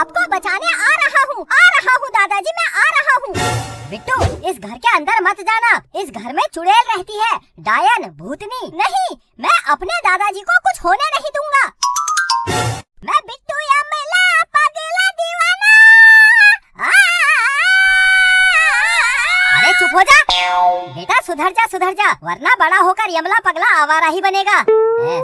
आपको बचाने आ रहा हूँ दादाजी, मैं आ रहा हूँ। बिट्टू, इस घर के अंदर मत जाना, इस घर में चुड़ैल रहती है, डायन, भूतनी। नहीं, मैं अपने दादाजी को कुछ होने नहीं दूंगा। मैं बिट्टू यमला पगला दीवाना। अरे चुप हो जा बेटा, सुधर जा वरना बड़ा होकर यमला पगला आवारा ही बनेगा।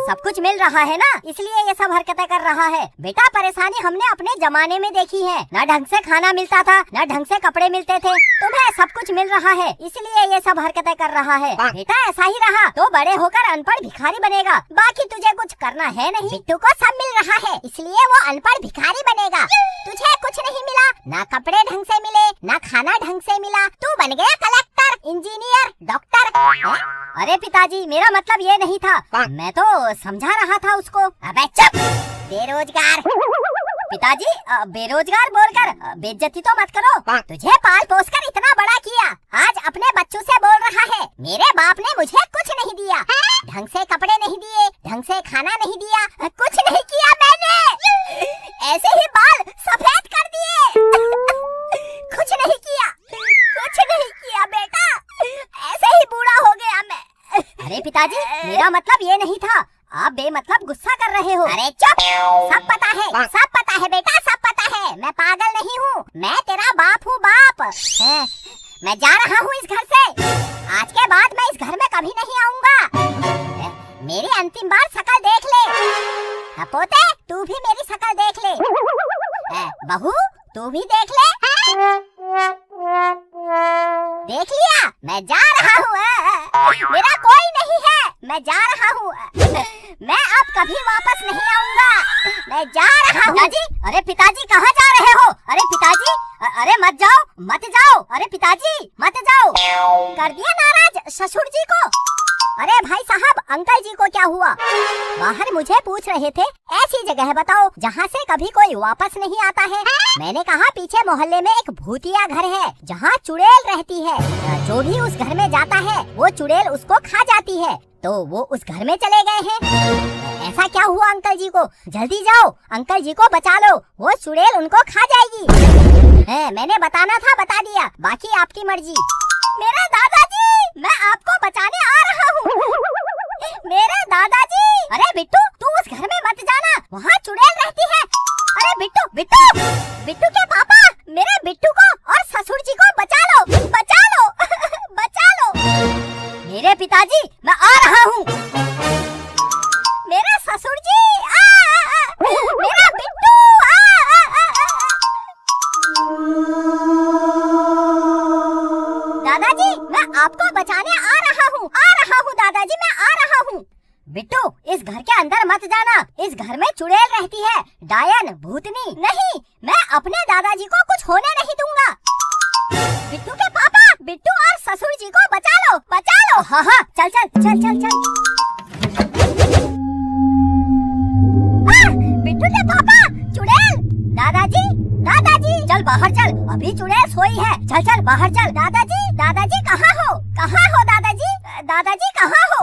सब कुछ मिल रहा है ना, इसलिए ये सब हरकतें कर रहा है। बेटा, परेशानी हमने अपने जमाने में देखी है, न ढंग से खाना मिलता था, न ढंग से कपड़े मिलते थे। तुम्हें सब कुछ मिल रहा है, इसलिए ये सब हरकतें कर रहा है। बेटा, ऐसा ही रहा तो बड़े होकर अनपढ़ भिखारी बनेगा, बाकी तुझे कुछ करना है नहीं। बिट्टू को सब मिल रहा है, इसलिए वो अनपढ़ भिखारी बनेगा। तुझे कुछ नहीं मिला, ना कपड़े ढंग से मिले, ना खाना ढंग से मिला, तू बन गया कलेक्टर, इंजीनियर, डॉक्टर। अरे पिताजी, मेरा मतलब ये नहीं था, मैं तो समझा रहा था उसको। अबे चुप, बेरोजगार। पिताजी, बेरोजगार बोलकर बेइज्जती तो मत करो। तुझे पाल पोस कर इतना बड़ा किया, आज अपने बच्चों से बोल रहा है मेरे बाप ने मुझे कुछ नहीं दिया, ढंग से कपड़े नहीं दिए, ढंग से खाना नहीं दिया, कुछ नहीं किया मैंने, ऐसे ही बाल सफेद कर दिए। कुछ नहीं किया बेटा, ऐसे ही बूढ़ा हो गया मैं। अरे पिताजी, मेरा मतलब ये नहीं था, आप बेमतलब गुस्सा कर रहे हो। अरे चुप, सब पता है बेटा, सब पता है। मैं पागल नहीं हूँ, मैं तेरा बाप हूँ, बाप। मैं जा रहा हूँ इस घर से, आज के बाद मैं इस घर में कभी नहीं आऊँगा। मेरी अंतिम बार शक्ल देख ले। पोते, तू भी मेरी शक्ल देख ले। बहू, तू भी देख ले। देख लिया, मैं जा रहा हूँ। मेरा कोई नहीं है, मैं जा रहा हूँ। मैं अब कभी वापस नहीं आऊँगा, मैं जा रहा हूँ। पिताजी, अरे पिताजी कहाँ जा रहे हो? अरे पिताजी, अरे मत जाओ। अरे पिताजी मत जाओ। कर दिया नाराज ससुर जी को। अरे भाई साहब, अंकल जी को क्या हुआ? बाहर मुझे पूछ रहे थे, ऐसी जगह बताओ जहाँ से कभी कोई वापस नहीं आता है। मैंने कहा पीछे मोहल्ले में एक भूतिया घर है जहाँ चुड़ैल रहती है, जो भी उस घर में जाता है वो चुड़ैल उसको खा जाती है, तो वो उस घर में चले गए हैं। ऐसा क्या हुआ अंकल जी को? जल्दी जाओ, अंकल जी को बचा लो, वो चुड़ैल उनको खा जाएगी। मैंने बताना था, बता दिया, बाकी आपकी मर्जी। मेरा दादाजी, मैं आपको बचाने आ रहा हूँ। मेरे दादाजी। अरे बिट्टू, तू उस घर में मत जाना, वहाँ चुड़ैल रहती है। अरे बिट्टू के पापा, मेरे बिट्टू को और ससुर जी को बचा लो। बचा लो। मेरे पिताजी, मैं आ रहा हूँ। मेरा ससुर जी, मेरा बिट्टू। दादाजी, मैं आपको बचाने आ रहा हूँ दादाजी, मैं आ रहा हूँ। बिट्टू, इस घर के अंदर मत जाना, इस घर में चुड़ैल रहती है, डायन, भूतनी। नहीं, मैं अपने दादाजी को कुछ होने नहीं दूंगा। बिट्टू के पापा, बिट्टू और ससुर जी को बचा लो। हाँ, चल। बिट्टू के पापा, चुड़ैल। दादाजी, चल बाहर चल, अभी चुड़ैल सोई है। चल बाहर चल। दादाजी कहाँ हो दादाजी कहाँ हो?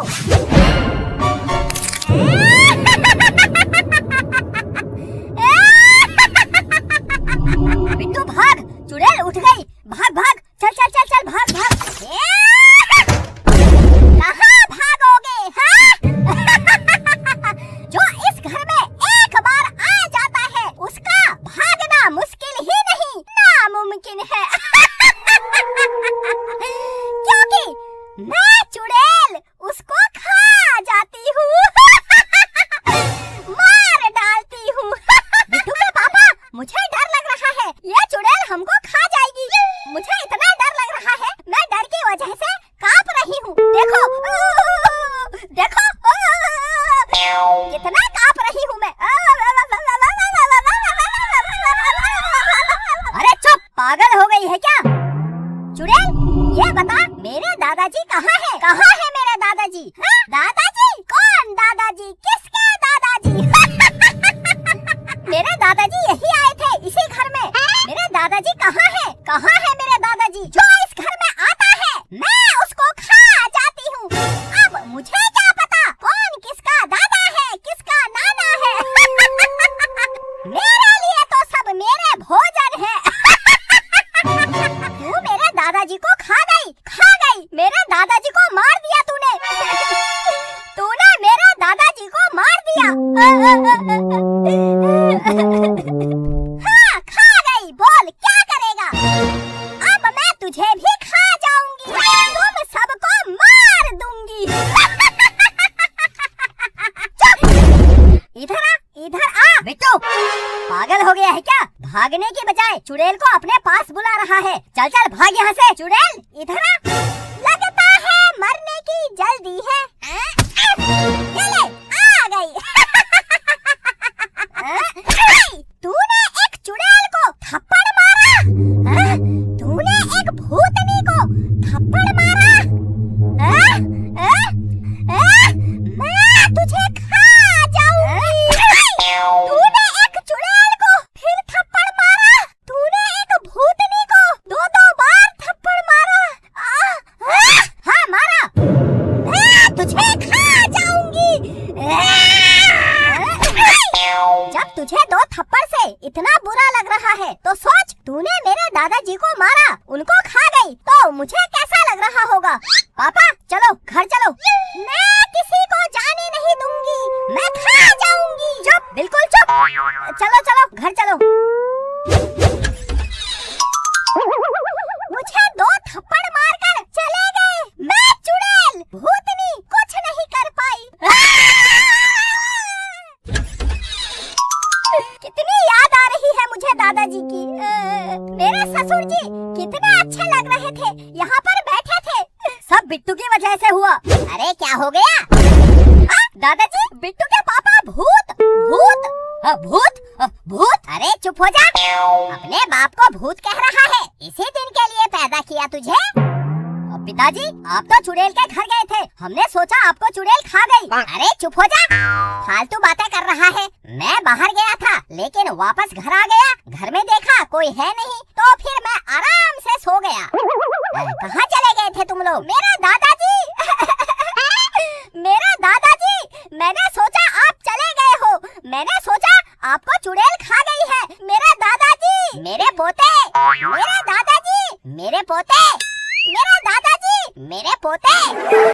बिट्टू भाग, चुड़ैल उठ गई, भाग। चल भाग। कहाँ भागोगे? जो इस घर में एक बार आ जाता है, उसका भागना मुश्किल ही नहीं, नामुमकिन है। क्योंकि मैं चुड़ैल उसको खा जाती हूँ। मार डालती हूँ। बिट्टू के पापा, मुझे डर लग रहा है, ये चुड़ैल हमको खा जाएगी। मुझे इतना डर लग रहा है, मैं डर की वजह से कांप रही हूँ। देखो कितना कांप रही हूँ मैं। अरे चुप, पागल हो गई है क्या? चुड़ैल, ये बता, मेरे दादाजी कहाँ है मेरे दादाजी? दादाजी? कौन दादाजी? किसके दादाजी? मेरे दादाजी यही आए थे, इसी घर में। मेरे दादाजी कहाँ है मेरे दादाजी? जो इस घर में आता है, मैं उसको खा जाती हूँ। अब मुझे क्या पता कौन किसका दादा है, किसका नाना है। मेरे लिए तो सब मेरे हाँ, खा गई। बोल क्या करेगा? अब मैं तुझे भी खा जाऊंगी, तुम सबको मार दूंगी। इधर आ, इधर आ। बिट्टू पागल हो गया है क्या? भागने की बजाय चुड़ैल को अपने पास बुला रहा है। चल चल भाग यहाँ से। चुड़ैल इधर आ। लगता है मरने की जल्दी है। ये ले, आ गई। तूने एक चुड़ैल को थप्पड़ मारा? तूने एक भूतनी को थप्पड़ मारा? मैं तुझे खा जाऊंगी। तूने एक चुड़ैल को फिर थप्पड़ मारा? तूने एक भूतनी को दो बार थप्पड़ मारा? हाँ मारा। मैं तुझे खा जाऊंगी। जब तुझे दो थप्पड़ से इतना बुरा लग रहा है तो सोच, तूने मेरे दादाजी को मारा, उनको खा गई, तो मुझे कैसा लग रहा होगा? पापा चलो घर चलो। मैं किसी को जाने नहीं दूंगी, मैं खा जाऊंगी। चुप, बिल्कुल चुप। चलो चलो घर चलो। मुझे दो थप्पड़ मारकर चले गए। मैं चुड़ैल भूतनी कुछ नहीं कर पाई। कितनी याद आ रही है मुझे दादाजी की। मेरे ससुर जी कितने अच्छे लग रहे थे, यहाँ पर बैठे थे। सब बिट्टू की वजह से हुआ। अरे क्या हो गया? दादाजी, बिट्टू के पापा भूत भूत भूत भूत। अरे चुप हो जा। अपने बाप को भूत कह रहा है? इसी दिन के लिए पैदा किया तुझे। पिताजी आप तो चुड़ैल के घर गए थे, हमने सोचा आपको चुड़ैल खा गई। अरे चुप हो जा, फालतू बातें कर रहा है। मैं बाहर गया था लेकिन वापस घर आ गया, घर में देखा कोई है नहीं, तो फिर मैं आराम से सो गया। कहाँ चले गए थे तुम लोग? मेरा दादाजी मेरा दादाजी, मैंने सोचा आप चले गए हो, मैंने सोचा आपको चुड़ैल खा गई है। मेरा दादाजी, मेरे पोते, मेरे दादाजी, मेरे पोते, मेरा दादाजी, मेरे पोते।